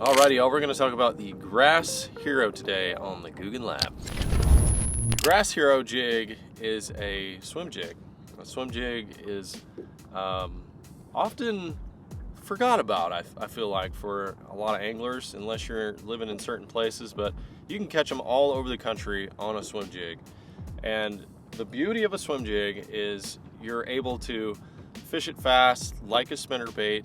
Alrighty, y'all, we're going to talk about the Grass Hero today on the Googan Lab. The Grass Hero jig is a swim jig. A swim jig is often forgot about, I feel like, for a lot of anglers, unless you're living in certain places, but you can catch them all over the country on a swim jig. And the beauty of a swim jig is you're able to fish it fast like a spinnerbait,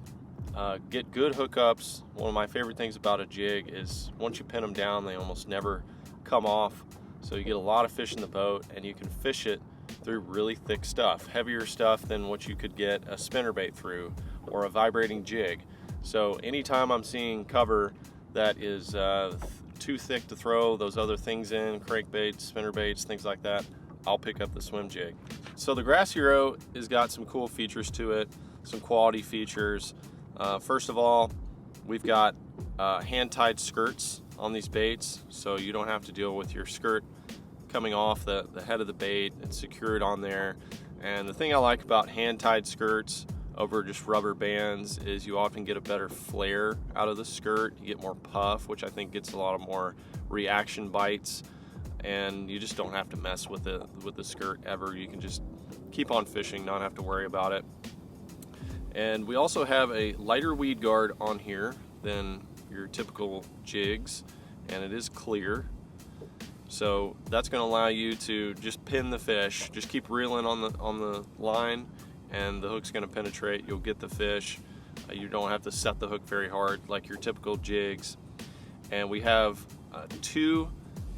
get good hookups. One of my favorite things about a jig is once you pin them down, they almost never come off. So you get a lot of fish in the boat, and you can fish it through really thick stuff, heavier stuff than what you could get a spinnerbait through or a vibrating jig. So anytime I'm seeing cover that is too thick to throw those other things in, crankbaits, spinnerbaits, things like that, I'll pick up the swim jig. So the Grass Hero has got some cool features to it, some quality features. First of all, we've got hand-tied skirts on these baits, so you don't have to deal with your skirt coming off the head of the bait. It's secured on there. And the thing I like about hand-tied skirts over just rubber bands is you often get a better flare out of the skirt. You get more puff, which I think gets a lot of more reaction bites, and you just don't have to mess with the skirt ever. You can just keep on fishing, not have to worry about it. And we also have a lighter weed guard on here than your typical jigs, and it is clear. So that's going to allow you to just pin the fish, just keep reeling on the line, and the hook's going to penetrate. You'll get the fish. You don't have to set the hook very hard like your typical jigs. And we have two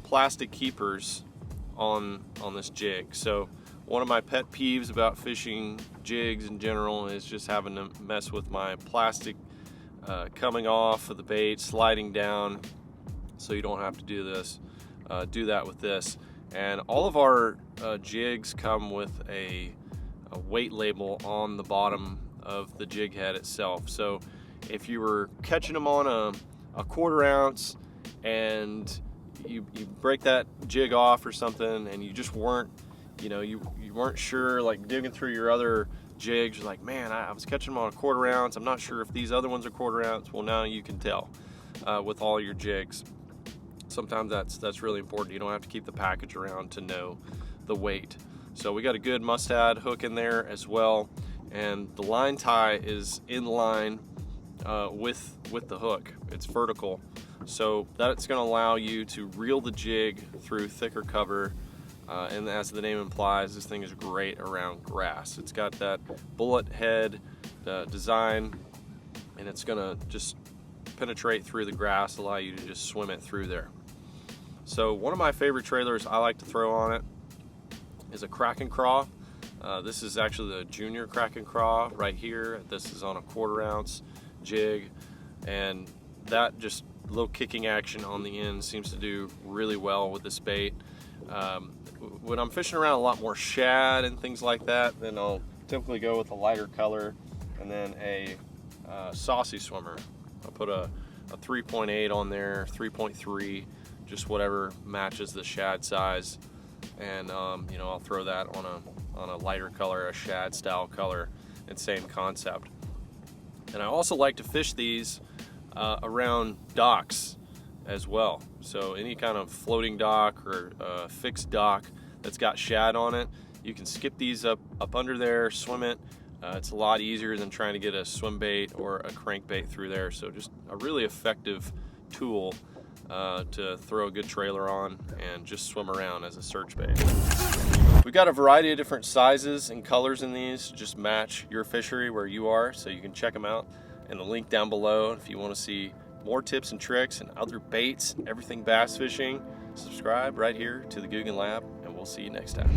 plastic keepers on this jig. So one of my pet peeves about fishing jigs in general is just having to mess with my plastic coming off of the bait, sliding down, so you don't have to do this. Do that with this. And all of our jigs come with a weight label on the bottom of the jig head itself. So if you were catching them on a 1/4 ounce and you break that jig off or something, and you just weren't, you weren't sure, like digging through your other jigs, you're like, man, I was catching them on a 1/4 ounce. I'm not sure if these other ones are 1/4 ounce. Well, now you can tell with all your jigs. Sometimes that's really important. You don't have to keep the package around to know the weight. So we got a good Mustad hook in there as well, and the line tie is in line with the hook. It's vertical, so that's going to allow you to reel the jig through thicker cover. And as the name implies, this thing is great around grass. It's got that bullet head design, and it's going to just penetrate through the grass, allow you to just swim it through there. So one of my favorite trailers I like to throw on it is a Kraken craw. This is actually the junior Kraken craw right here. This is on a 1/4 ounce jig, and that just little kicking action on the end seems to do really well with this bait. When I'm fishing around a lot more shad and things like that, then I'll typically go with a lighter color and then a saucy swimmer. I'll put a 3.8 on there, 3.3, just whatever matches the shad size, and I'll throw that on a lighter color, a shad style color, and same concept. And I also like to fish these around docks as well. So any kind of floating dock or fixed dock that's got shad on it, you can skip these up under there, swim it. It's a lot easier than trying to get a swim bait or a crankbait through there. So just a really effective tool to throw a good trailer on and just swim around as a search bait. We've got a variety of different sizes and colors in these to just match your fishery where you are, so you can check them out in the link down below. If you want to see more tips and tricks and other baits, everything bass fishing, subscribe right here to the Googan Lab, and we'll see you next time.